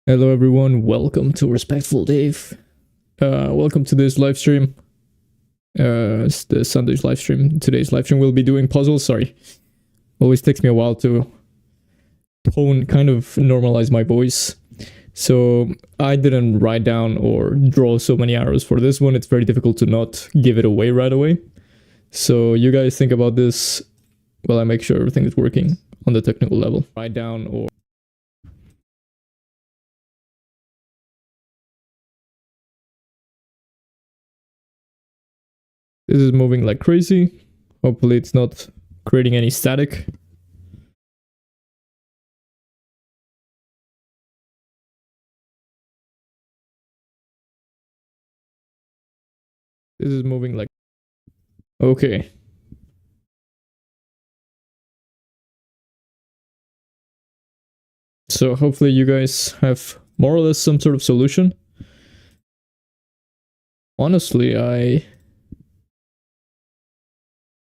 Hello everyone, welcome to Respectful Dave. Welcome to this live stream. It's the Sunday's live stream. Today's live stream we'll be doing puzzles. Sorry. Always takes me a while to kind of normalize my voice. So I didn't write down or draw so many arrows for this one. It's very difficult to not give it away right away. So you guys think about this while I make sure everything is working on the technical level. Write down or this is moving like crazy. Hopefully it's not creating any static. This is moving like... Okay. So hopefully you guys have more or less some sort of solution. Honestly, I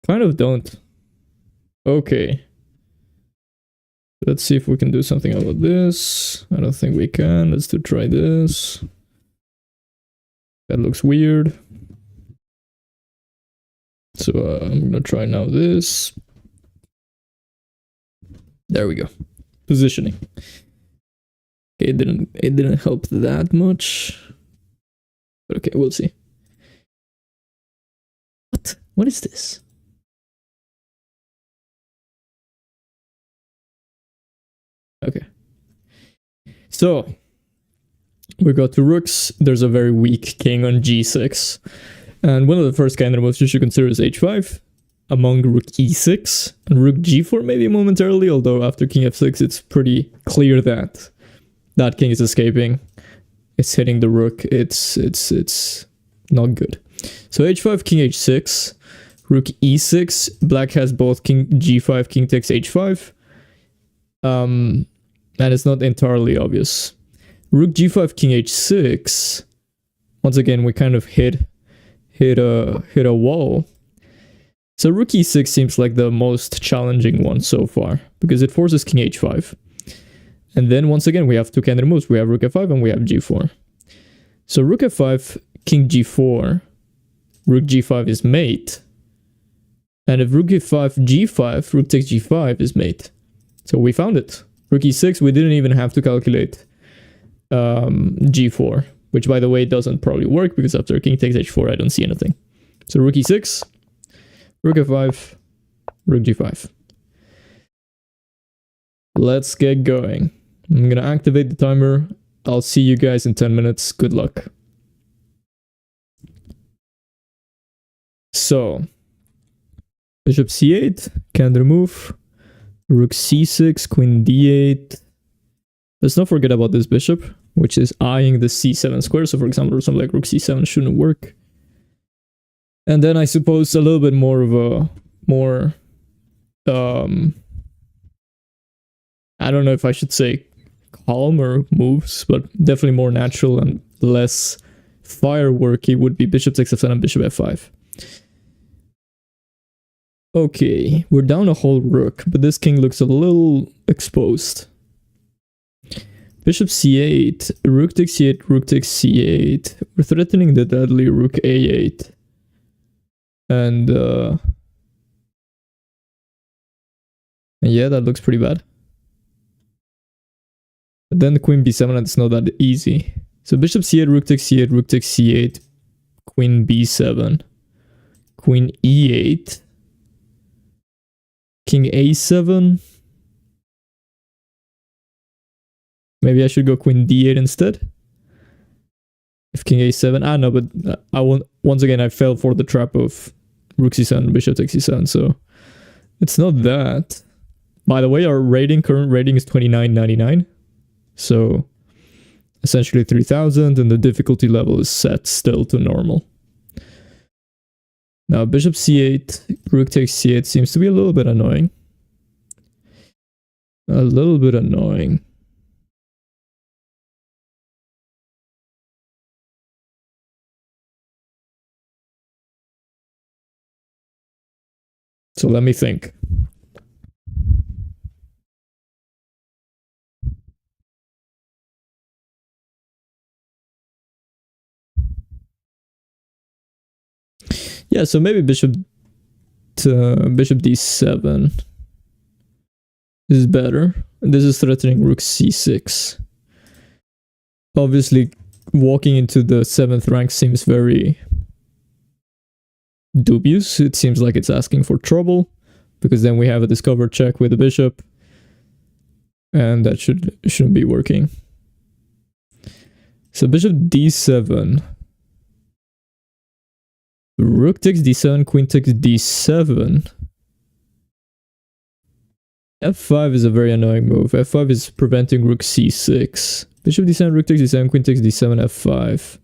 kind of don't. Okay. Let's see if we can do something about this. I don't think we can. Let's try this. That looks weird. So I'm gonna try now this. There we go. Positioning. Okay, it didn't help that much. But okay, we'll see. What is this? Okay. So we got to rooks. There's a very weak king on g6. And one of the first kind of moves you should consider is h5 among rook e6 and rook g4 maybe momentarily, although after king f6 it's pretty clear that that king is escaping. It's hitting the rook. It's not good. So h5, king h6, rook e6. Black has both king g5, king takes h5. And it's not entirely obvious. Rook g5, king h6. Once again, we kind of hit a wall. So rook e6 seems like the most challenging one so far because it forces king h5. And then once again, we have two counter moves. We have rook f5 and we have g4. So rook f5, king g4, rook g5 is mate. And if rook f5, g5, rook takes g5 is mate. So we found it. Rook e6, we didn't even have to calculate g4, which by the way doesn't probably work because after king takes h4 I don't see anything. So rook e6, rook f5, rook g5. Let's get going. I'm gonna activate the timer. I'll see you guys in 10 minutes. Good luck. So bishop c8, counter move, rook c6, queen d8. Let's not forget about this bishop, which is eyeing the c7 square. So for example, something like rook c7 shouldn't work. And then I suppose a little bit more of a I don't know if I should say calmer moves, but definitely more natural and less fireworky would be bishop takes f7 and bishop f5. Okay, we're down a whole rook, but this king looks a little exposed. Bishop c8, rook takes c8, rook takes c8. We're threatening the deadly rook a8. And yeah, that looks pretty bad. But then the queen b7, and it's not that easy. So bishop c8, rook takes c8, rook takes c8, queen b7, queen e8, king a7. Maybe I should go queen d8 instead. If king a7, no, but I won't. Once again, I fell for the trap of rook c7, bishop takes c7, so it's not that. By the way, our current rating is 29.99, so essentially 3000, and the difficulty level is set still to normal. Now bishop c8, rook takes c8 seems to be a little bit annoying. A little bit annoying. So let me think. Yeah, so maybe bishop d7 is better. This is threatening rook c6. Obviously, walking into the 7th rank seems very dubious. It seems like it's asking for trouble, because then we have a discovered check with the bishop, and that shouldn't be working. So bishop d7, rook takes d7, queen takes d7. f5 is a very annoying move. f5 is preventing rook c6. Bishop d7, rook takes d7, queen takes d7, f5.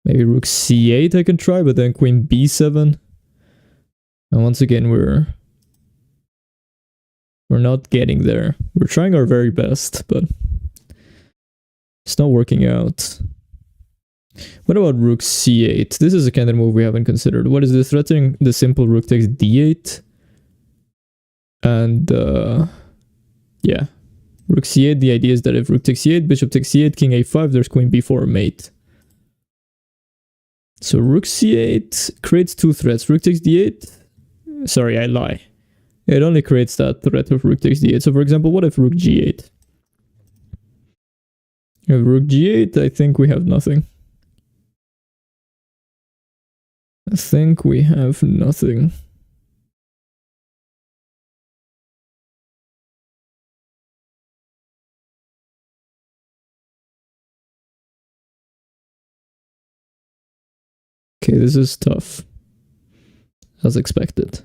Maybe rook c8 I can try, but then queen b7. And once again, we're not getting there. We're trying our very best, but it's not working out. What about rook c8? This is a kind of move we haven't considered. What is this? Threatening the simple rook takes d8. And yeah, rook c8, the idea is that if rook takes c8, bishop takes c8, king a5, there's queen b4 mate. So rook c8 creates two threats. Rook takes d8. Sorry, I lie. It only creates that threat of rook takes d8. So for example, what if rook g8? If rook g8, I think we have nothing. I think we have nothing. Okay, this is tough, as expected.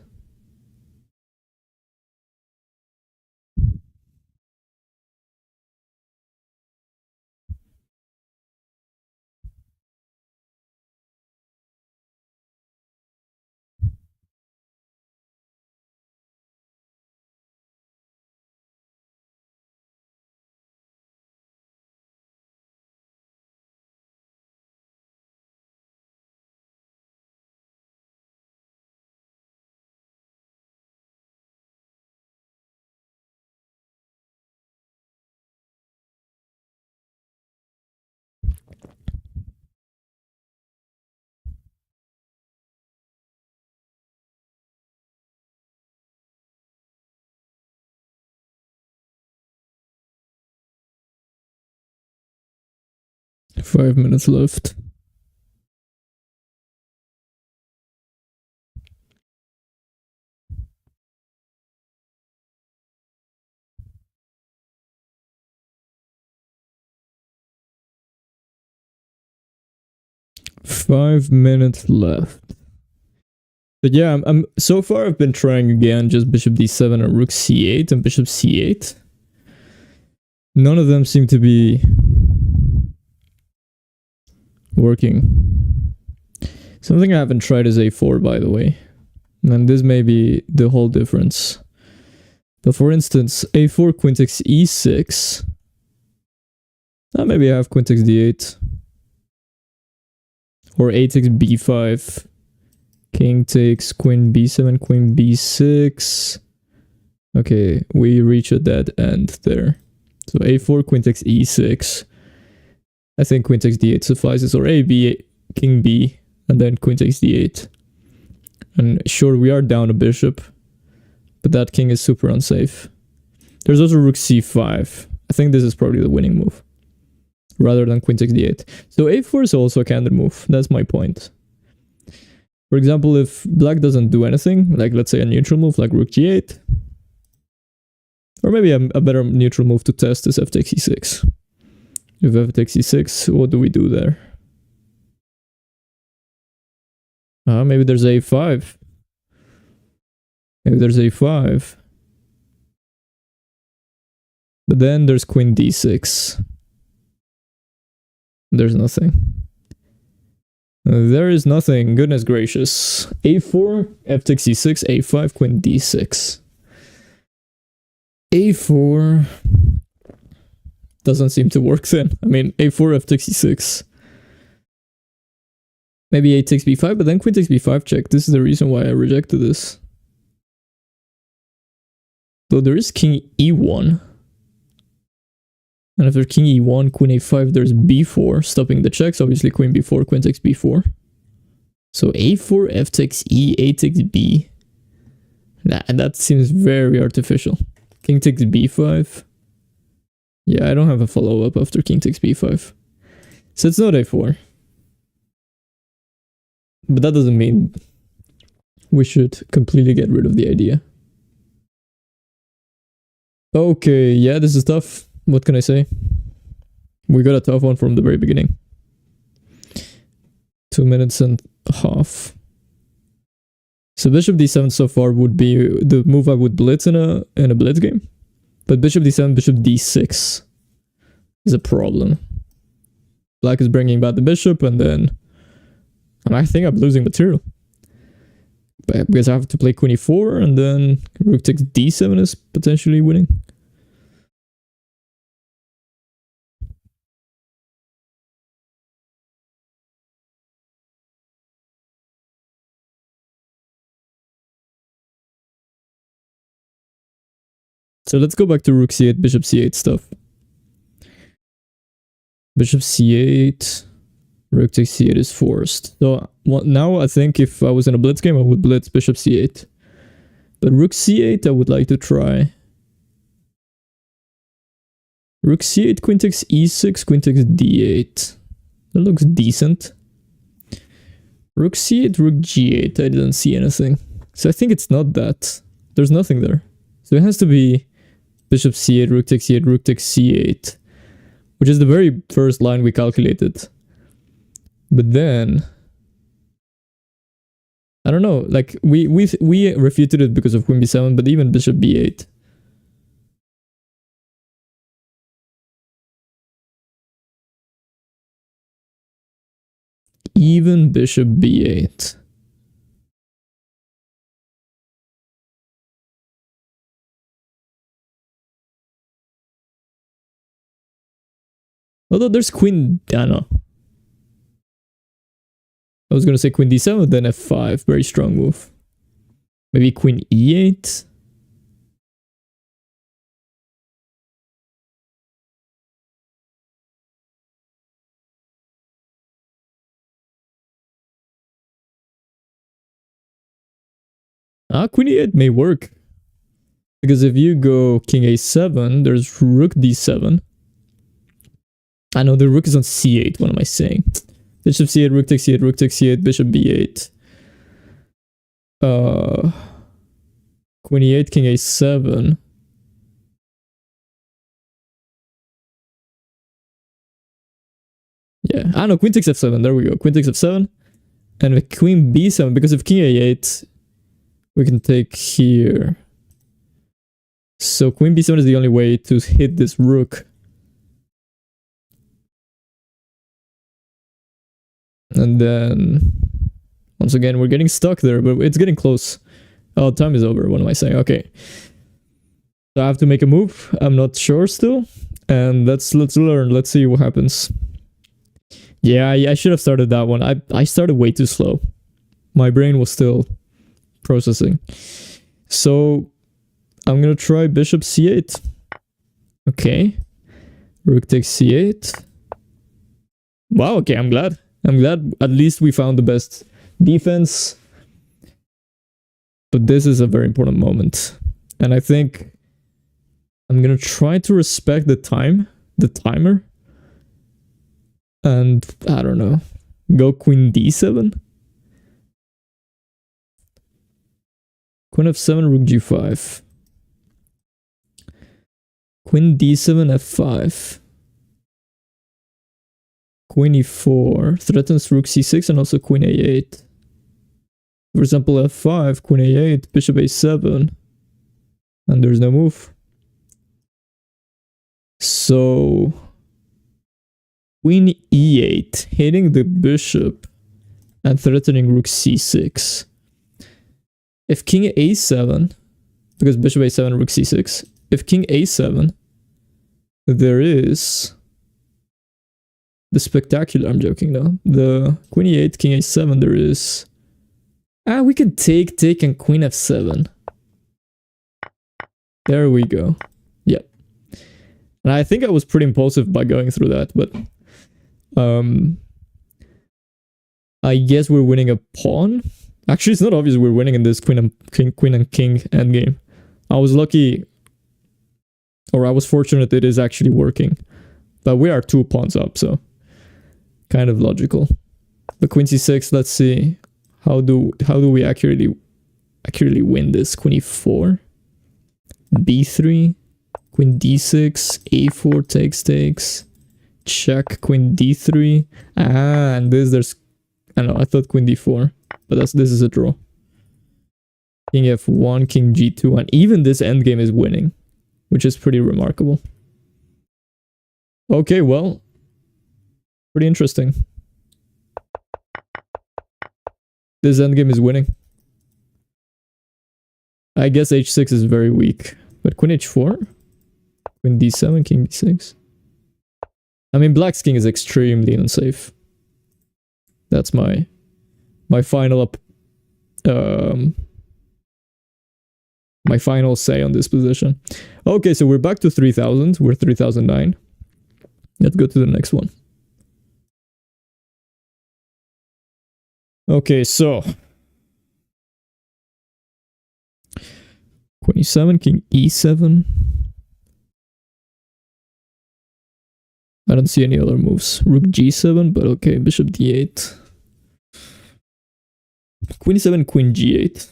Five minutes left. Five minutes left. But yeah, I'm so far I've been trying again just bishop d7 and rook c8 and bishop c8. None of them seem to be working. Something I haven't tried is a4, by the way. And this may be the whole difference. But for instance, a4, queen takes e6. Maybe I have queen takes d8. Or a takes b5. King takes queen b7, queen b6. Okay, we reach a dead end there. So a4, queen takes e6. I think queen takes d8 suffices. Or a, b, king b, and then queen takes d8. And sure, we are down a bishop, but that king is super unsafe. There's also rook c5. I think this is probably the winning move, rather than queen takes d8. So a4 is also a candid move. That's my point. For example, if black doesn't do anything, like let's say a neutral move like rook g8, or maybe a better neutral move to test is f takes e6. If f takes e6, what do we do there? Maybe there's a5. Maybe there's a5. But then there's queen d6. There's nothing. There is nothing. Goodness gracious. a4, f takes e6, a5, queen d6. a4 doesn't seem to work then. I mean, a4, f takes e6. Maybe a takes b5, but then queen takes b5 check. This is the reason why I rejected this. Though there is king e1. And if there's king e1, queen a5, there's b4, stopping the checks. Obviously, queen b4, queen takes b4. So a4, f takes e, a takes b. That seems very artificial. King takes b5. Yeah, I don't have a follow-up after king takes b5. So it's not a4. But that doesn't mean we should completely get rid of the idea. Okay, yeah, this is tough. What can I say? We got a tough one from the very beginning. 2 minutes and a half. So bishop d7 so far would be the move I would blitz in a blitz game. But bishop d7, bishop d6 is a problem. Black is bringing back the bishop, and then I think I'm losing material. But because I have to play queen e4, and then rook takes d7 is potentially winning. So let's go back to rook c8, bishop c8 stuff. Bishop c8, rook takes c8 is forced. So now I think if I was in a blitz game, I would blitz bishop c8. But rook c8, I would like to try. Rook c8, queen takes e6, queen takes d8. That looks decent. Rook c8, rook g8, I didn't see anything. So I think it's not that. There's nothing there. So it has to be bishop c8, rook takes c8, rook takes c8. Which is the very first line we calculated. But then I don't know, like we refuted it because of queen b7, but even bishop b8. Even bishop b8. Although there's queen, I don't know. I was gonna say queen d7, then f5, very strong move. Maybe queen e8. Queen e8 may work. Because if you go king a7, there's rook d7. I know the rook is on c8, what am I saying? Bishop c8, rook takes c8, rook takes c8, bishop b8. Queen e8, king a7. Yeah, I know, queen takes f7, there we go. Queen takes f7. And with queen b7, because if king a8, we can take here. So queen b7 is the only way to hit this rook. And then, once again, we're getting stuck there, but it's getting close. Oh, time is over. What am I saying? Okay. So I have to make a move. I'm not sure still. And let's learn. Let's see what happens. Yeah, I should have started that one. I started way too slow. My brain was still processing. So I'm going to try bishop c8. Okay. Rook takes c8. Wow, okay, I'm glad. I'm glad at least we found the best defense. But this is a very important moment. And I think I'm going to try to respect the timer. And I don't know, go queen d7. Queen f7, rook g5. Queen d7, f5. Queen e4 threatens rook c6 and also queen a8. For example, f5, queen a8, bishop a7. And there's no move. So queen e8, hitting the bishop and threatening rook c6. If king a7, because bishop a7, rook c6. If king a7, there is the spectacular, I'm joking now. The queen e8, king a7, there is... we can take, and queen f7. There we go. Yep. And I think I was pretty impulsive by going through that, but... I guess we're winning a pawn. Actually, it's not obvious we're winning in this queen and king endgame. I was lucky, or I was fortunate it is actually working. But we are 2 pawns up, so kind of logical. But queen c6, let's see. How do we accurately win this? Queen e4, b3, queen d6, a4 takes, check, queen d3. And there's I don't know, I thought queen d4, but this is a draw. King f1, king g2, and even this endgame is winning, which is pretty remarkable. Okay, well, pretty interesting. This endgame is winning. I guess h6 is very weak, but queen h4, queen d7, king b6. I mean, black's king is extremely unsafe. That's my final my final say on this position. Okay, so we're back to 3000. We're 3009. Let's go to the next one. Okay, so queen e7, king e7. I don't see any other moves. Rook g7, but okay, bishop d8. Queen e7, queen g8.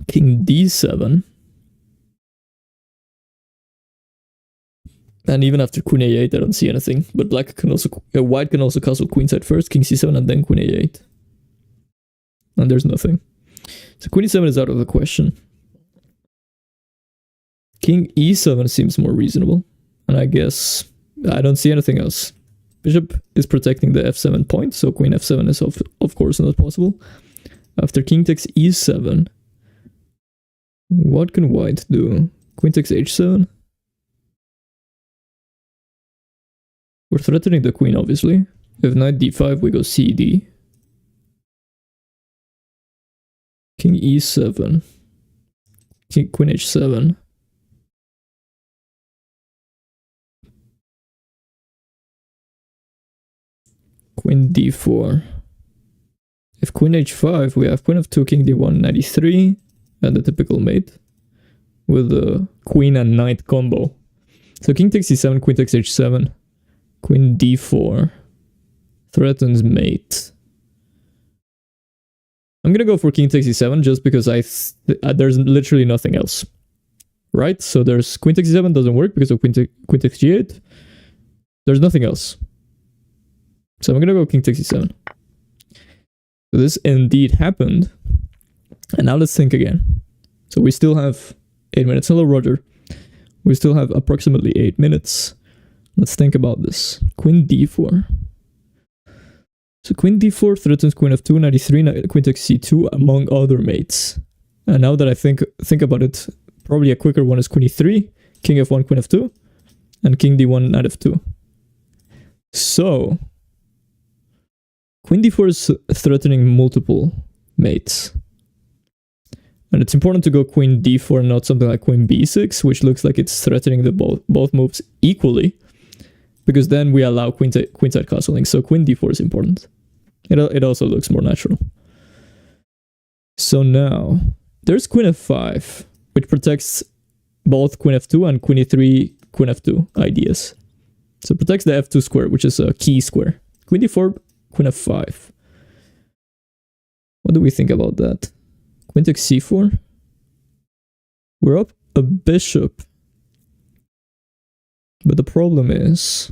King d7. And even after queen a8, I don't see anything. But white can also castle queenside first, king c7, and then queen a8. And there's nothing. So queen e7 is out of the question. King e7 seems more reasonable. And I guess I don't see anything else. Bishop is protecting the f7 point, so queen f7 is of course not possible. After king takes e7, what can white do? Queen takes h7? We're threatening the queen, obviously. If knight d5, we go cd. King e7. Queen h7. Queen d4. If queen h5, we have queen f2, king d1, knight e3, and the typical mate with the queen and knight combo. So king takes e7, queen takes h7, queen d4, threatens mate. I'm gonna go for king takes e7 just because there's literally nothing else, right? So there's queen takes e7 doesn't work because of queen takes g8. There's nothing else. So I'm gonna go king takes e7. So this indeed happened. And now let's think again. So we still have 8 minutes. Hello, Roger. We still have approximately 8 minutes. Let's think about this. Queen d4. So queen d4 threatens queen f2, knight e3, queen takes c2, among other mates. And now that I think about it, probably a quicker one is queen e3, king f1, queen f2, and king d1, knight f2. So queen d4 is threatening multiple mates. And it's important to go queen d4, not something like queen b6, which looks like it's threatening the both moves equally, because then we allow queenside castling. So queen d4 is important. It also looks more natural. So now there's queen f5, which protects both queen f2 and queen e3, queen f2 ideas. So it protects the f2 square, which is a key square. Queen d4, queen f5. What do we think about that? Queen takes c4. We're up a bishop. But the problem is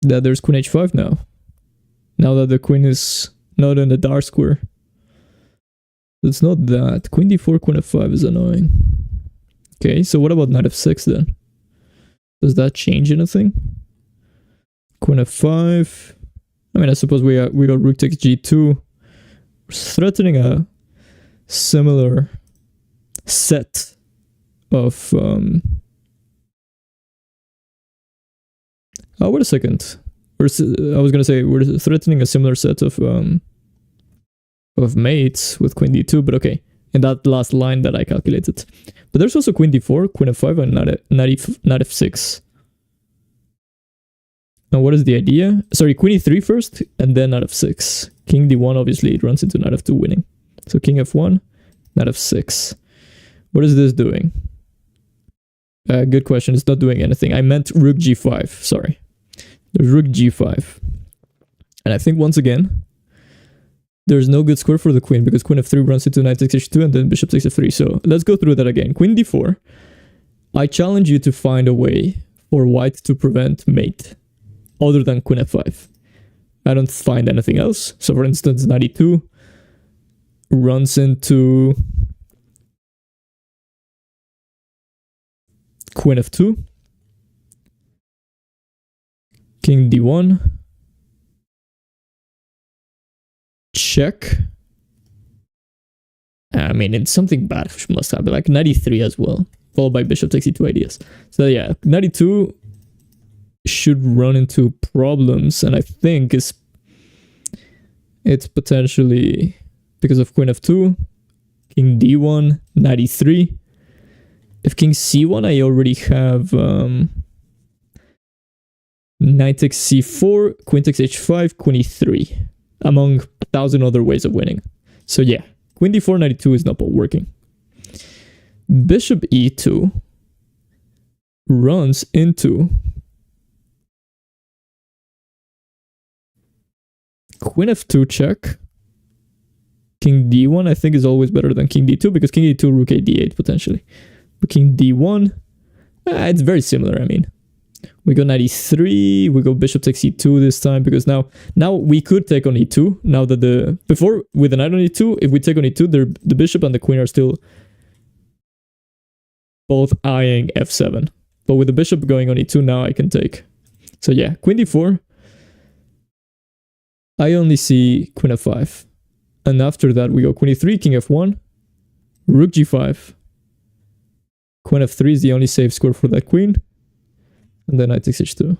that there's queen h5 now. Now that the queen is not in the dark square. It's not that. Queen d4, queen f5 is annoying. Okay, so what about knight f6 then? Does that change anything? Queen f5. I mean, I suppose we got rook takes g2. We're threatening a similar set of oh, wait a second. I was gonna say we're threatening a similar set of mates with queen d2, but okay. in that last line that I calculated. But there's also queen d4, queen f5, and knight f6. Now what is the idea? Sorry, queen e3 first, and then knight f6. King d1, obviously, it runs into knight f2 winning. So king f1, knight f6. What is this doing? Good question. It's not doing anything. I meant rook g5. Sorry. There's rook g5. And I think once again, there's no good square for the queen because queen f3 runs into knight takes h2 and then bishop takes f3. So let's go through that again. Queen d4. I challenge you to find a way for white to prevent mate other than queen f5. I don't find anything else. So for instance, knight e2 runs into queen f2, king d1, check. I mean, it's something bad must happen, like knight e3 as well, followed by bishop takes e2 ideas. So yeah, knight e2 should run into problems, and I think it's potentially because of queen f2, king d1, knight e3. If king c1, I already have knight takes c4, queen takes h5, queen e3, among 1,000 other ways of winning. So yeah, queen d4, knight e2 is not working. Bishop e2 runs into queen f2 check. King d1 I think is always better than king d2 because king d2 rook a d8 potentially. But king d1, it's very similar. I mean, we go knight e3, we go bishop takes e2 this time because now we could take on e2. Now that before with the knight on e2, if we take on e2, the bishop and the queen are still both eyeing f7. But with the bishop going on e2, now I can take. So yeah, queen d4. I only see queen f5. And after that, we go queen e3, king f1, rook g5. Queen f3 is the only safe square for that queen. And then knight takes h2.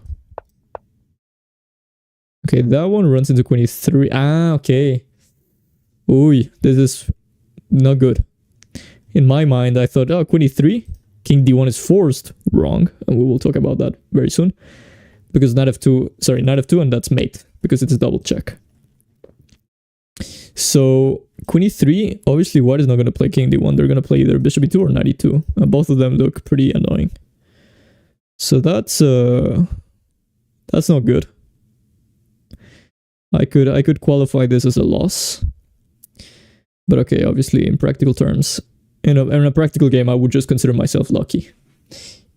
Okay, that one runs into queen e3. Ah, okay. Ooh, this is not good. In my mind, I thought, oh, queen e3, king d1 is forced. Wrong. And we will talk about that very soon. Because knight f2, and that's mate. Because it's a double check. So queen e3, obviously white is not going to play king d1. They're going to play either bishop e2 or knight e2. And both of them look pretty annoying. So that's not good. I could qualify this as a loss. But okay, obviously in practical terms, in a practical game, I would just consider myself lucky.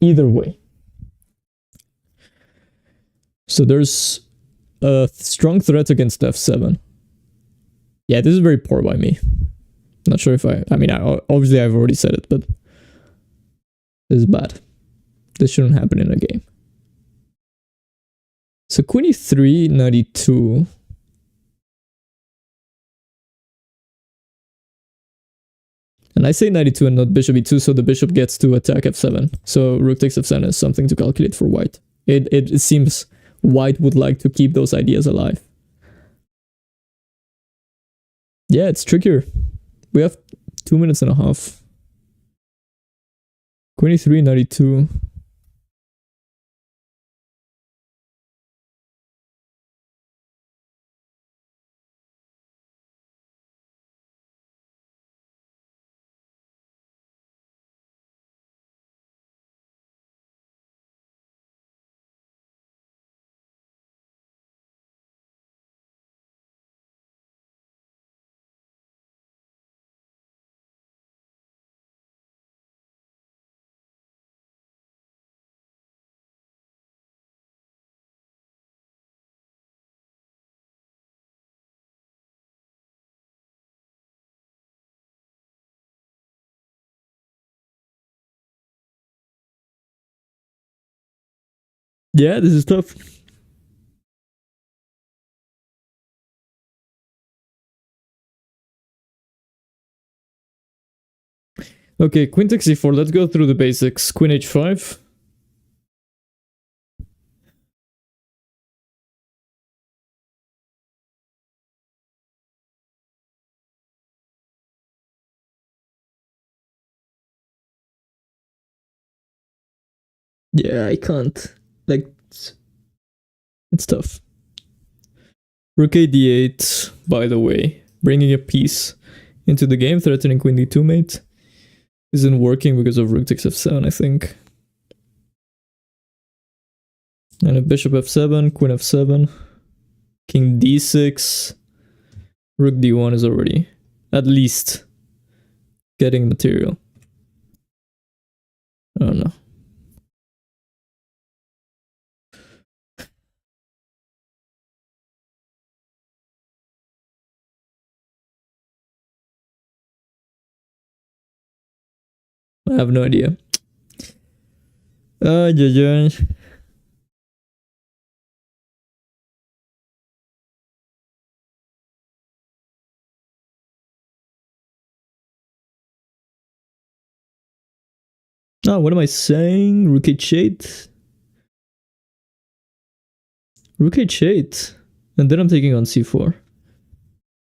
Either way. So there's a strong threat against f7. Yeah, this is very poor by me. Not sure if obviously I've already said it, but this is bad. This shouldn't happen in a game. So queen e3, knight e2. And I say knight e2 and not bishop e2, so the bishop gets to attack f7. So rook takes f7 is something to calculate for white. It seems white would like to keep those ideas alive. Yeah, it's trickier. We have 2 minutes and a half. Queen e3, knight e2. Yeah, this is tough. Okay, queen takes e4. Let's go through the basics. Queen h5. Yeah, I can't. Like, it's tough. Rook a d8, by the way, bringing a piece into the game, threatening queen d2 mate. Isn't working because of rook takes f7, I think. And a bishop f7, queen f7, king d6, rook d1 is already at least getting material. I don't know. I have no idea. Yeah. Oh, what am I saying? Rook h8? Rook h8. And then I'm taking on c4.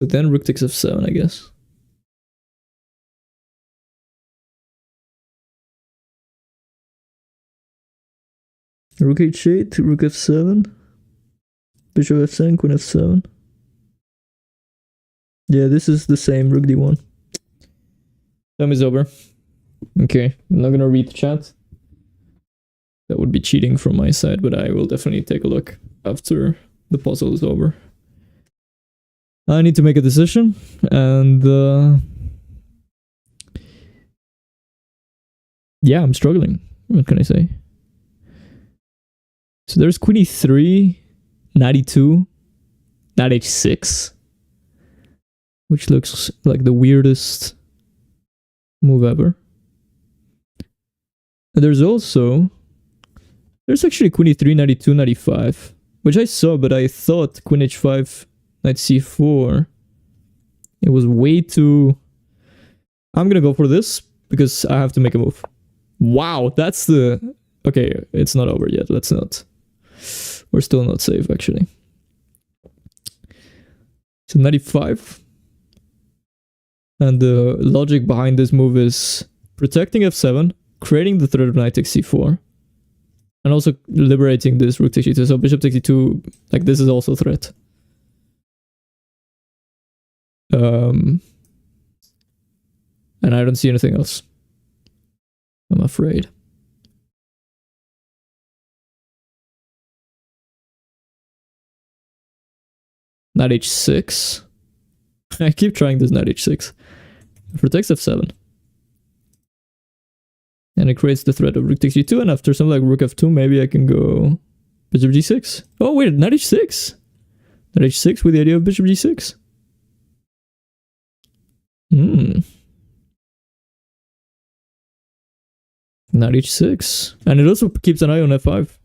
But then rook takes f7, I guess. Rook h8, rook f7. Bishop f7, queen f7. Yeah, this is the same, rook d1. Time is over. Okay, I'm not gonna read the chat. That would be cheating from my side, but I will definitely take a look after the puzzle is over. I need to make a decision, and yeah, I'm struggling. What can I say? So there's queen e3, knight e2, knight h6, which looks like the weirdest move ever. And there's actually queen e3, knight e2, knight e5, which I saw, but I thought queen h5, knight c4, it was way too... I'm gonna go for this because I have to make a move. Wow, that's the... Okay, it's not over yet. Let's not. We're still not safe, actually. So 95. And the logic behind this move is protecting f7, creating the threat of knight takes c4, and also liberating this rook takes e2. So bishop takes e2, like this is also a threat. And I don't see anything else, I'm afraid. Knight h6. I keep trying this knight h6. It protects f7. And it creates the threat of rook takes e2, and after something like rook f2, maybe I can go bishop g6. Oh wait, knight h6. Knight h6 with the idea of bishop g6. Knight h6. And it also keeps an eye on f5.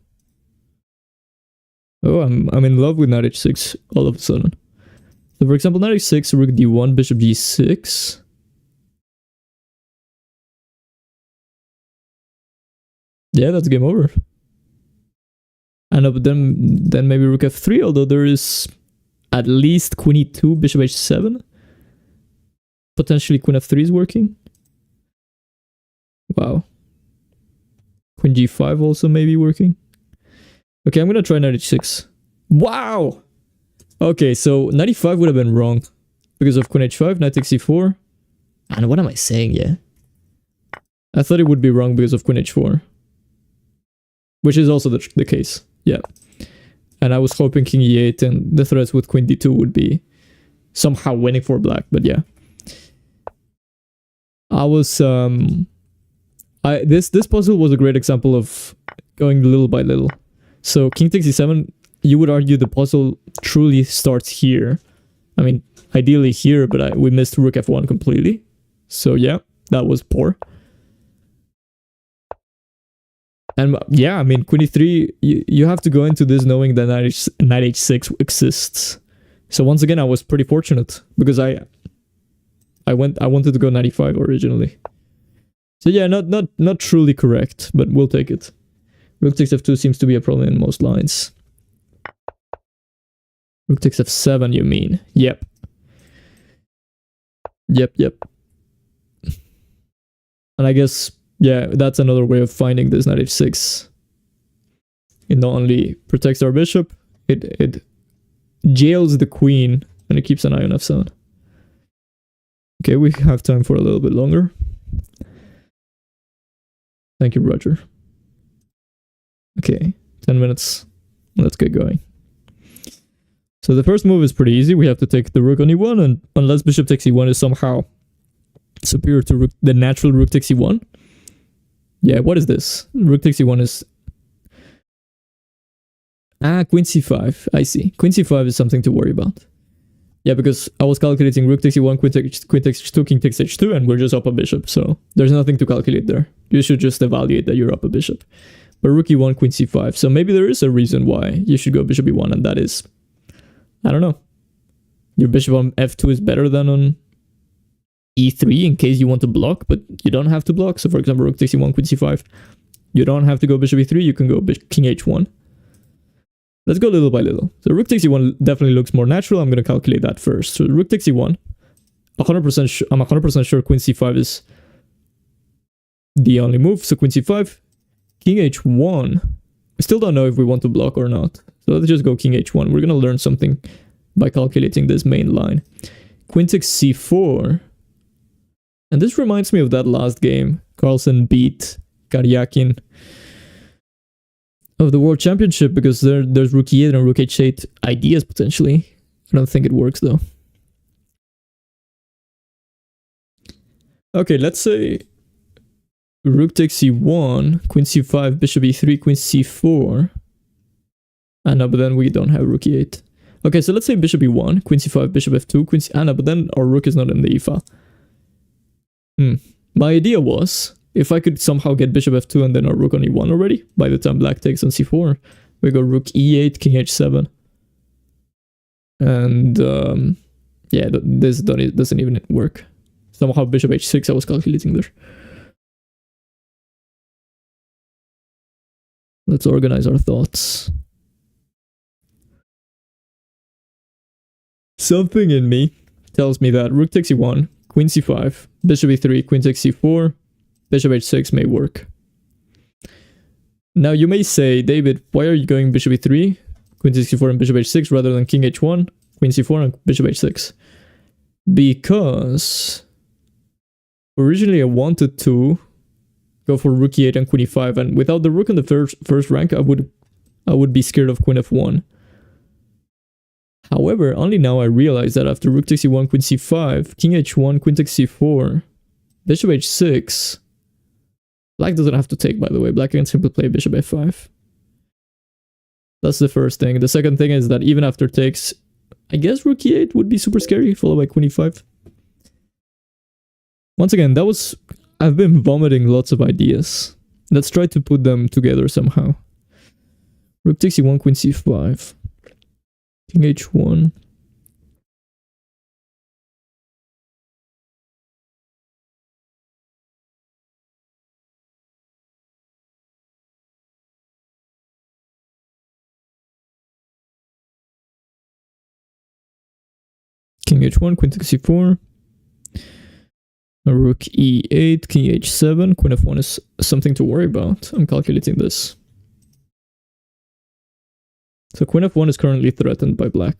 Oh, I'm in love with knight h6 all of a sudden. So for example, knight h6, rook d1, bishop g6. Yeah, that's game over. And then maybe rook f3, although there is at least queen e2, bishop h7. Potentially queen f3 is working. Wow. Queen g5 also maybe working. Okay, I'm gonna try knight h6. Wow! Okay, so knight e5 would have been wrong because of queen h5, knight takes c4. And what am I saying? Yeah, I thought it would be wrong because of queen h4, which is also the case. Yeah, and I was hoping king e8 and the threats with queen d2 would be somehow winning for black. But yeah, I was this puzzle was a great example of going little by little. So king takes e7, you would argue the puzzle truly starts here. I mean, ideally here, but we missed rook f1 completely. So yeah, that was poor. And yeah, I mean, queen e3, you have to go into this knowing that knight h6 exists. So once again, I was pretty fortunate because I wanted to go knight e5 originally. So yeah, not truly correct, but we'll take it. Rook takes f2 seems to be a problem in most lines. Rook takes f7, you mean? Yep. Yep. And I guess, yeah, that's another way of finding this knight h6. It not only protects our bishop, it jails the queen, and it keeps an eye on f7. Okay, we have time for a little bit longer. Thank you, Roger. Okay, 10 minutes. Let's get going. So the first move is pretty easy. We have to take the rook on e1, and unless bishop takes e1 is somehow superior to the natural rook takes e1. Yeah, what is this? Rook takes e1 is... queen c5. I see. Queen c5 is something to worry about. Yeah, because I was calculating rook takes e1, queen takes h2, king takes h2, and we're just up a bishop. So there's nothing to calculate there. You should just evaluate that you're up a bishop. But rook e1, queen c5. So maybe there is a reason why you should go bishop e1, and that is... I don't know. Your bishop on f2 is better than on e3 in case you want to block, but you don't have to block. So for example, rook takes e1, queen c5. You don't have to go bishop e3, you can go king h1. Let's go little by little. So rook takes e1 definitely looks more natural. I'm going to calculate that first. So rook takes e1. I'm 100% sure queen c5 is the only move. So queen c5, king h1. I still don't know if we want to block or not. So let's just go king h1. We're going to learn something by calculating this main line. Queen takes c4. And this reminds me of that last game. Carlsen beat Karyakin of the World Championship, because there's rook e8 and rook h8 ideas potentially. I don't think it works though. Okay, let's say rook takes c1, queen c5, bishop e3, queen c4. No, but then we don't have rook e8. Okay, so let's say bishop e1, queen c5, bishop f2, queen c... no, but then our rook is not in the e file. My idea was, if I could somehow get bishop f2 and then our rook on e1 already, by the time black takes on c4, we go rook e8, king h7. And yeah, this doesn't even work. Somehow bishop h6 I was calculating there. Let's organize our thoughts. Something in me tells me that rook takes e1, queen c5, bishop e3, queen takes c4, bishop h6 may work. Now you may say, David, why are you going bishop e3, queen takes c4 and bishop h6 rather than king h1, queen c4 and bishop h6? Because originally I wanted to go for rook e8 and queen e5, and without the rook in the first rank I would be scared of queen f1. However, only now I realize that after rook takes e1, queen c5, king h1, queen takes c4, bishop h6, black doesn't have to take, by the way. Black can simply play bishop f5. That's the first thing. The second thing is that even after takes, I guess rook e8 would be super scary, followed by queen e5. Once again, I've been vomiting lots of ideas. Let's try to put them together somehow. Rook takes e1, queen c5. King h1. King h1, queen takes c4. Rook e8, king h7. Queen f1 is something to worry about. I'm calculating this. So queen f1 is currently threatened by black,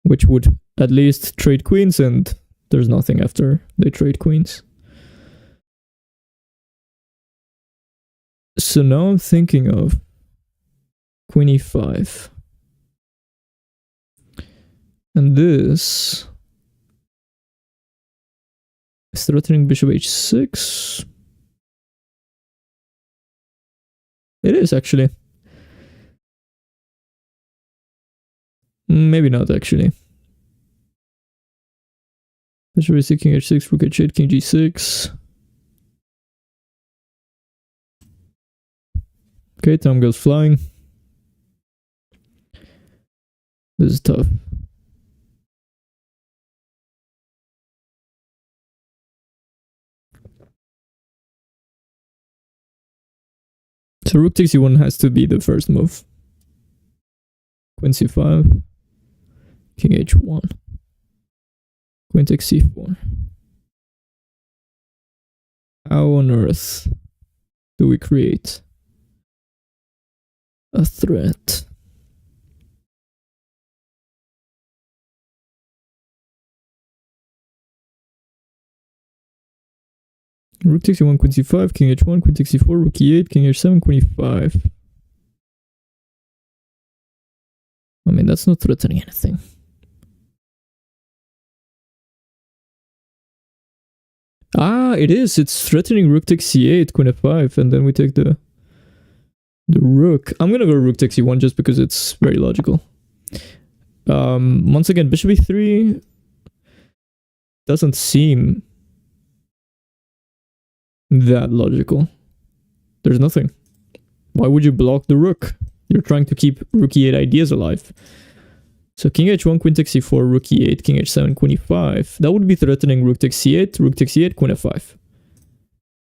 which would at least trade queens, and there's nothing after they trade queens. So now I'm thinking of queen e5. And this is threatening bishop h6. It is actually. Maybe not actually. Bishop h6, king h6, rook h8, king g6. Okay, time goes flying. This is tough. So rook takes e1 has to be the first move. Queen c5. King h1. Queen takes c4. How on earth do we create a threat. Rook takes e1, queen c5, king h1, queen takes c4, rook e8, king h7, queen e5. I mean, that's not threatening anything. Ah, it is. It's threatening rook takes c8, queen f5, and then we take the rook. I'm gonna go rook takes e1 just because it's very logical. Once again, bishop e3 doesn't seem that logical. There's nothing. Why would you block the rook? You're trying to keep rook e8 ideas alive. So king h1, queen takes c4, rook e8, king h7, queen e5. That would be threatening rook takes c8, rook takes e8, queen f5.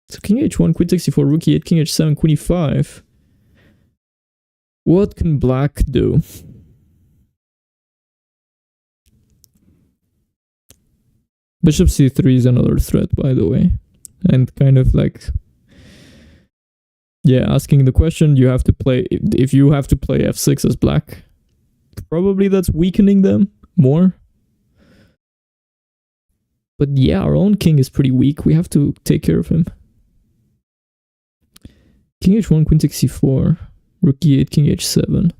So king h1, queen takes c4, rook e8, king h7, queen e5. What can black do? Bishop c3 is another threat, by the way. And kind of like, yeah, asking the question, you have to play, if you have to play f6 as black, probably that's weakening them more. But yeah, our own king is pretty weak. We have to take care of him. King h1, queen takes c4, rook e8, king h7.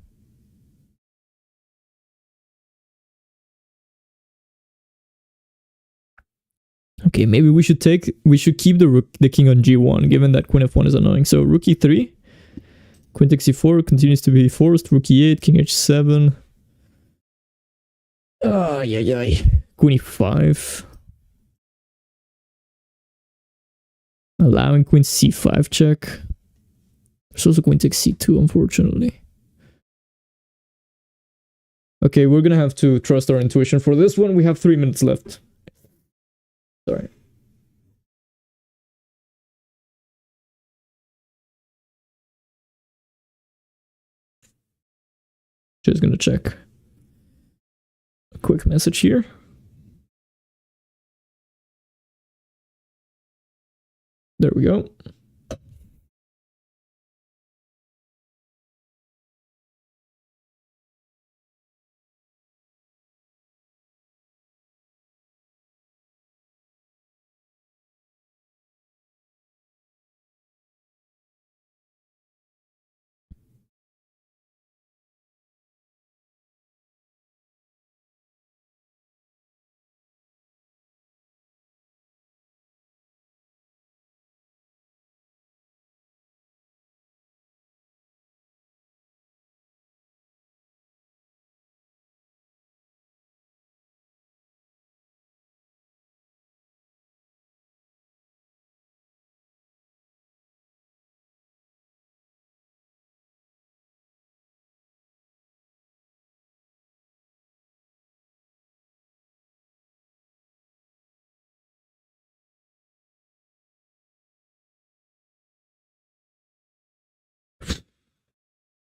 Okay, maybe we should keep the king on g1, given that queen f1 is annoying. So rook e3, queen takes c4 continues to be forced. Rook e8, king h7. Queen e5. Allowing queen c5 check. There's also queen takes c2, unfortunately. Okay, we're gonna have to trust our intuition for this one. We have 3 minutes left. Sorry. Just gonna check a quick message here. There we go.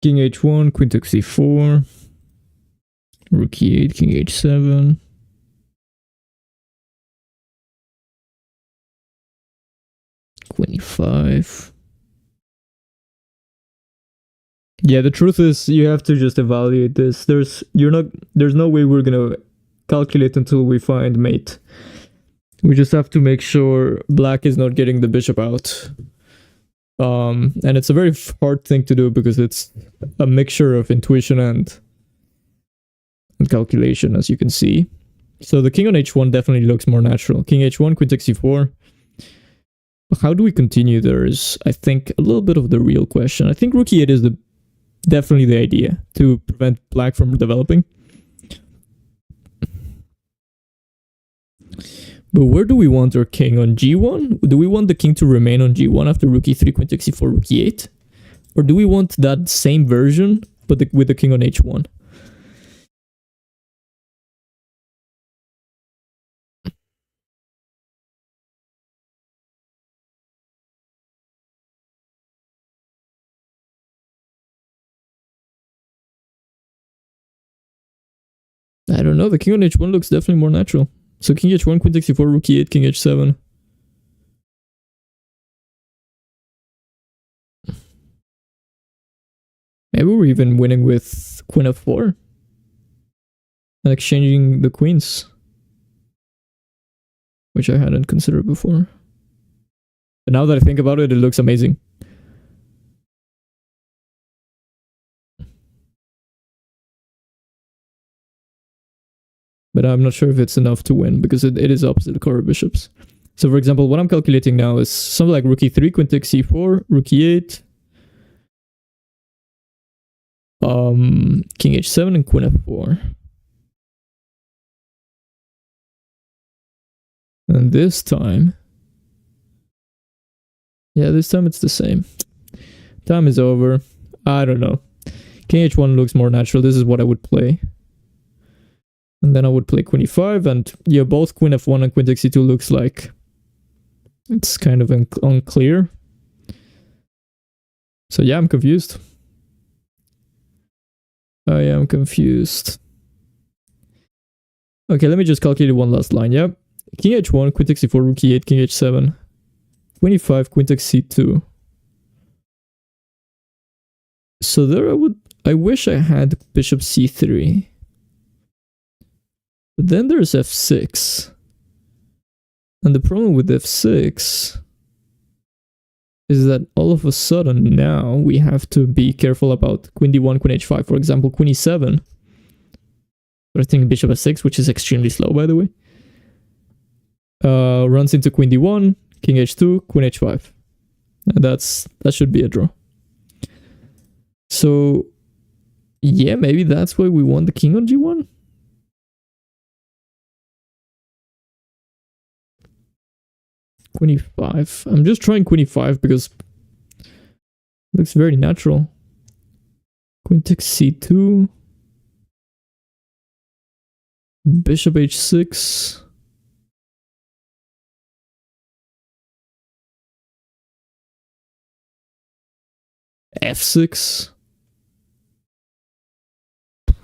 King h1, queen takes c4, rook e8, king h7. Queen e5. Yeah, the truth is you have to just evaluate this. There's no way we're gonna calculate until we find mate. We just have to make sure black is not getting the bishop out. And it's a very hard thing to do because it's a mixture of intuition and calculation, as you can see. So the king on h1 definitely looks more natural. King h1, queen takes c4. How do we continue? There's, I think, a little bit of the real question. I think rook e8 is definitely the idea to prevent black from developing. But where do we want our king? On g1? Do we want the king to remain on g1 after rook e3, queen takes c4, rook e8? Or do we want that same version, but with the king on h1? I don't know. The king on h1 looks definitely more natural. So king h1, queen takes c4, rook e8, king h7. Maybe we're even winning with queen f4 and exchanging the queens, which I hadn't considered before. But now that I think about it, it looks amazing. But I'm not sure if it's enough to win because it is opposite color bishops. So for example, what I'm calculating now is something like rook e3, queen takes c4, rook e8, king h7 and queen f4. And this time, yeah, this time it's the same. Time is over. I don't know. King h1 looks more natural. This is what I would play. And then I would play queen e5, and yeah, both queen f1 and queen takes c2 looks like it's kind of unclear. So yeah, I'm confused. I am confused. Okay, let me just calculate one last line. Yep. King h1, queen takes c4, rook e8, king h7, queen e5, queen takes c2. So there I wish I had bishop c3. But then there's f6. And the problem with f6 is that all of a sudden now we have to be careful about queen d1, queen h5. For example, queen e7. But I think bishop f6, which is extremely slow, by the way, runs into queen d1, king h2, queen h5. And that should be a draw. So yeah, maybe that's why we want the king on g1. Queen e5. I'm just trying queen e5 because it looks very natural. Queen takes c2. Bishop h6. f6.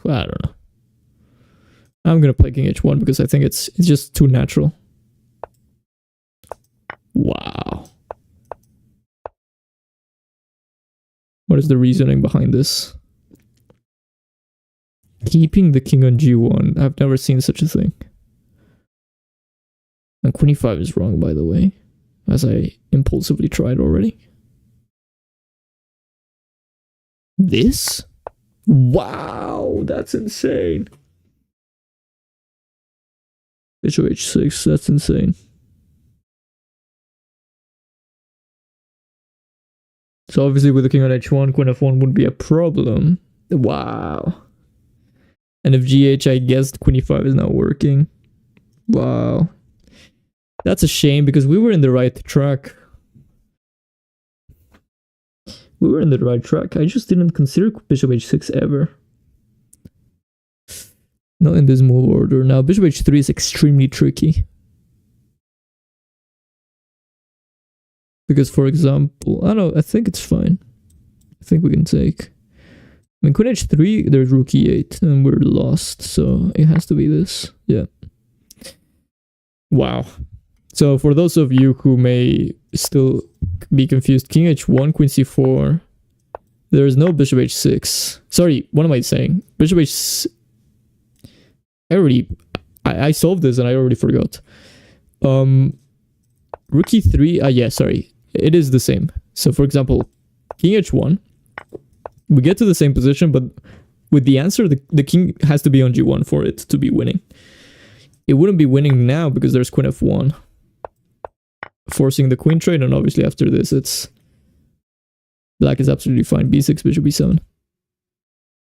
I don't know. I'm gonna play king h1 because I think it's just too natural. Wow. What is the reasoning behind this? Keeping the king on g1. I've never seen such a thing. And queen e5 is wrong, by the way, as I impulsively tried already. This? Wow, that's insane. Bishop h6, that's insane. So obviously with the king on h1, queen f1 would be a problem. Wow. And if gh, I guessed queen e5 is not working. Wow. That's a shame because we were in the right track. We were in the right track. I just didn't consider bishop h6 ever. Not in this move order. Now bishop h3 is extremely tricky. Because, for example, I don't know, I think it's fine. I think we can take. I mean, queen h3, there's rook e8, and we're lost, so it has to be this. Yeah. Wow. So, for those of you who may still be confused, king h1, queen c4, there is no bishop h6. Sorry, what am I saying? Bishop h... I solved this and I already forgot. Rook e3, yeah, sorry. It is the same. So for example, king h1, we get to the same position, but with the answer, the king has to be on g1 for it to be winning. It wouldn't be winning now because there's queen f1, forcing the queen trade, and obviously after this, it's black is absolutely fine. b6, bishop b7,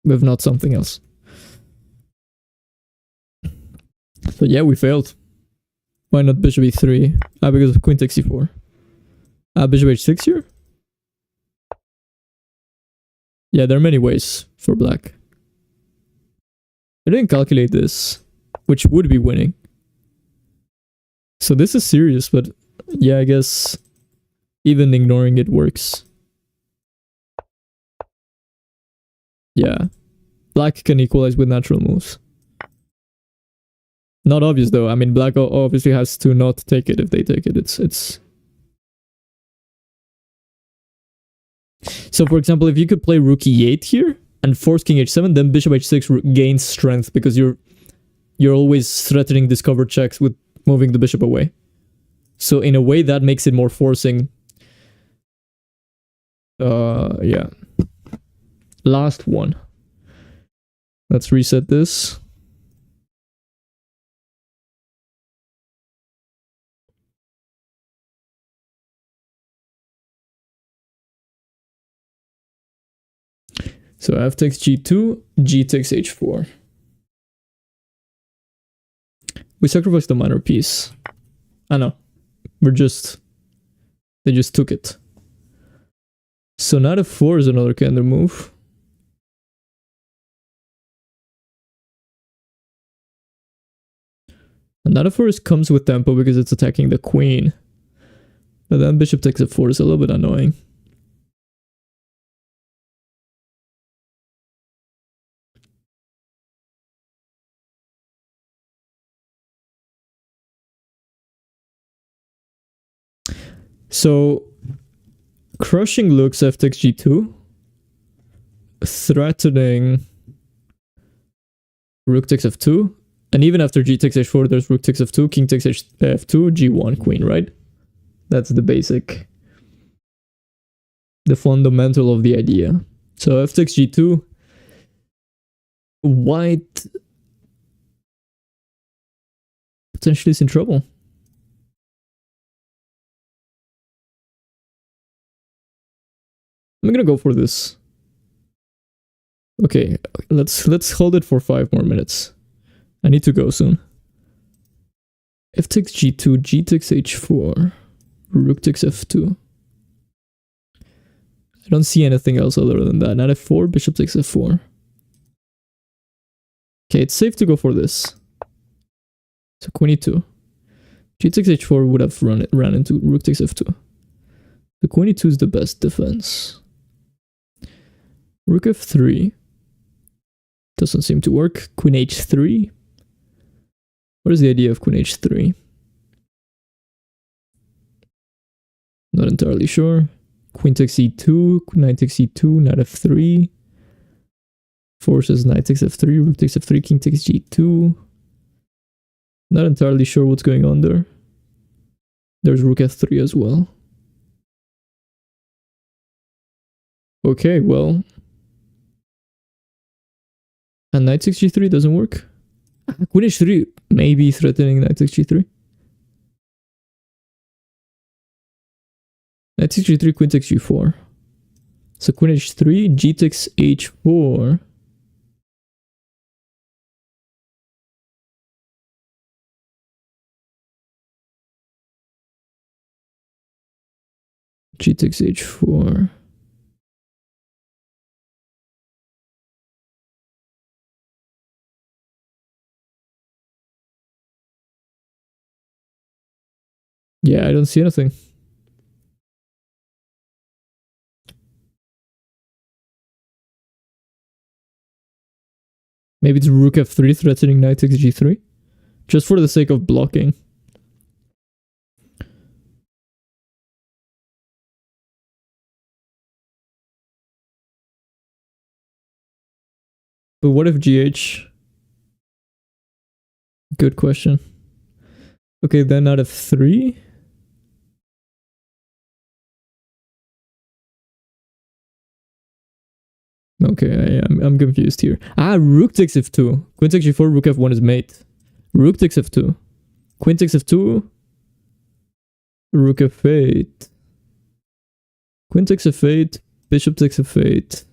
if not something else. So yeah, we failed. Why not bishop e3? Because of queen takes e4. Bishop h6 here? Yeah, there are many ways for black. I didn't calculate this, which would be winning. So this is serious, but yeah, I guess even ignoring it works. Yeah, black can equalize with natural moves. Not obvious though. I mean, black obviously has to not take it. If they take it, it's... So for example, if you could play rook e8 here, and force king h7, then bishop h6 gains strength because you're always threatening these covered checks with moving the bishop away. So in a way that makes it more forcing. Yeah. Last one. Let's reset this. So f takes g2, g takes h4. We sacrificed the minor piece. I know. They just took it. So knight f4 is another kind of move. And knight f4 comes with tempo because it's attacking the queen. But then bishop takes f4 is a little bit annoying. So crushing looks f takes g2, threatening rook takes f2, and even after g takes h4 there's rook takes f2, king takes f2, g1, queen, right? That's the basic, the fundamental of the idea. So f takes g2, white potentially is in trouble. I'm gonna go for this. Okay, let's hold it for 5 more minutes. I need to go soon. F takes g2, g takes h4, rook takes f2. I don't see anything else other than that. Knight f4, bishop takes f4. Okay, it's safe to go for this. So queen e2. G takes h4 would have ran into rook takes f2. The queen e2 is the best defense. Rook f3 doesn't seem to work. Queen h3. What is the idea of queen h3? Not entirely sure. Queen takes e2, knight takes e2, knight f3. Forces knight takes f3, rook takes f3, king takes g2. Not entirely sure what's going on there. There's rook f3 as well. Okay, well. And knight takes g3 doesn't work. Queen h3 maybe threatening knight takes g3. Knight takes g3, queen takes g4. So queen h3, g takes h4. G takes h4. Yeah, I don't see anything. Maybe it's rook f3 threatening knight takes g3. Just for the sake of blocking. But what if gh? Good question. Okay, then knight f3. Okay, I'm confused here. Rook takes f2. Queen takes g4, rook f1 is mate. Rook takes f2. Queen takes f2. Rook f8. Queen takes f8. Bishop takes f8.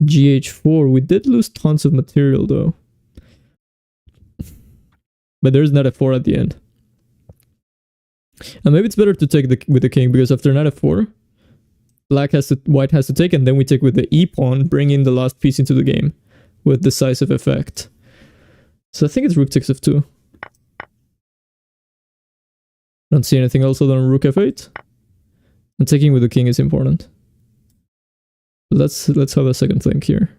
gh4. We did lose tons of material though. But there's knight f4 at the end. And maybe it's better to take with the king because after knight f4, white has to take, and then we take with the e pawn, bringing the last piece into the game with decisive effect. So I think it's rook takes f2. Don't see anything else other than rook f8. And taking with the king is important. Let's have a second think here.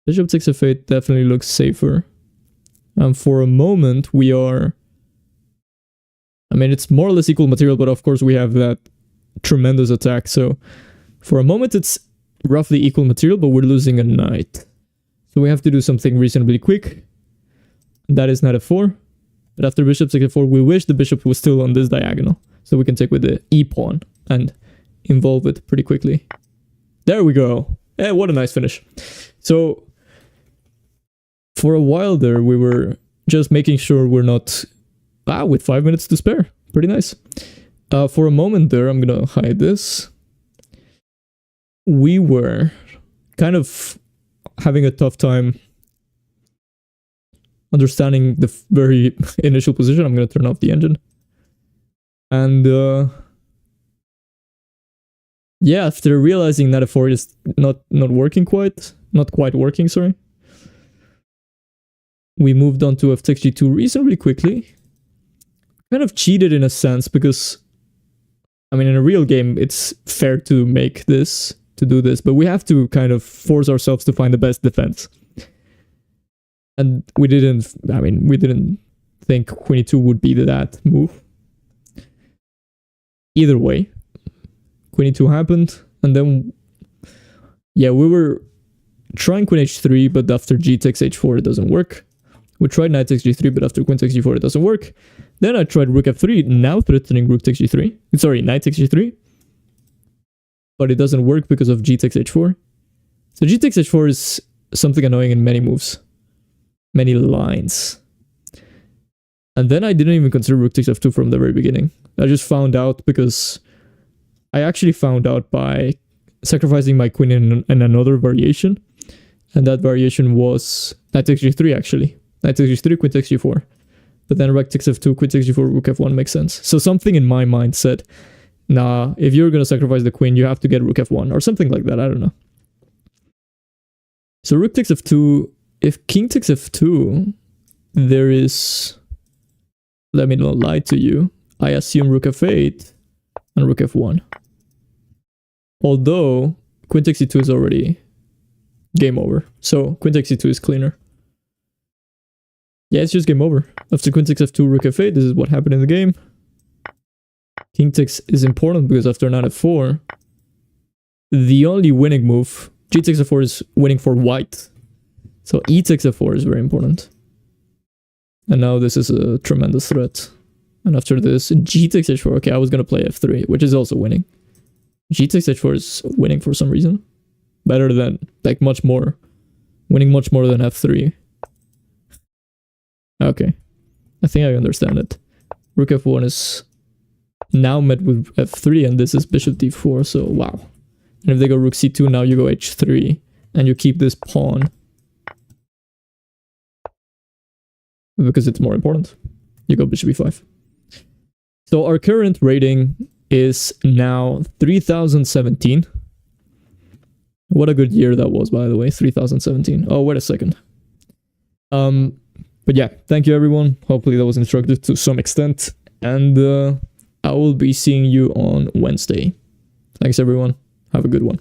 Bishop takes f8 definitely looks safer. And for a moment we are... I mean, it's more or less equal material, but of course we have that tremendous attack. So for a moment it's roughly equal material, but we're losing a knight. So we have to do something reasonably quick. That is knight f4. But after bishop takes f4, we wish the bishop was still on this diagonal. So we can take with the e-pawn and involve it pretty quickly. There we go. Eh, what a nice finish. So for a while there, we were just making sure we're not... with 5 minutes to spare. Pretty nice. For a moment there, I'm going to hide this. We were kind of having a tough time understanding the very initial position. I'm going to turn off the engine. And yeah, after realizing that f4 is not quite working, sorry. We moved on to f takes g2 reasonably quickly. Kind of cheated in a sense because, I mean, in a real game, it's fair to do this, but we have to kind of force ourselves to find the best defense. And we didn't think queen e2 would be that move. Either way, queen e2 happened, and then, yeah, we were trying queen h3, but after g takes h4, it doesn't work. We tried knight takes g3, but after queen takes g4, it doesn't work. Then I tried rook f3, now threatening rook takes g3. Sorry, knight takes g3. But it doesn't work because of g takes h4. So g takes h4 is something annoying in many moves. Many lines. And then I didn't even consider rook takes f2 from the very beginning. I just found out because I actually found out by sacrificing my queen in another variation. And that variation was knight takes g3 actually. Knight takes g3, queen takes g4. But then rook takes f2, queen takes g4, rook f1 makes sense. So something in my mind said, nah, if you're going to sacrifice the queen, you have to get rook f1 or something like that. I don't know. So rook takes f2. If king takes f2, there is... Let me not lie to you. I assume rook f8 and rook f1. Although queen takes e2 is already game over. So queen takes e2 is cleaner. Yeah, it's just game over. After queen takes f2, rook f8, this is what happened in the game. King takes is important because after knight f4, the only winning move, g takes f4 is winning for white. So e takes f4 is very important. And now this is a tremendous threat. And after this, g takes h4. Okay, I was going to play f3, which is also winning. G takes h4 is winning for some reason. Better than, like, much more. Winning much more than f3. Okay. I think I understand it. Rook f1 is now met with f3, and this is bishop d4, so wow. And if they go rook c2, now you go h3, and you keep this pawn. Because it's more important. You go bishop e5. So our current rating is now 3017. What a good year that was, by the way, 3017. Oh, wait a second. But yeah, thank you everyone. Hopefully that was instructive to some extent. And I will be seeing you on Wednesday. Thanks everyone. Have a good one.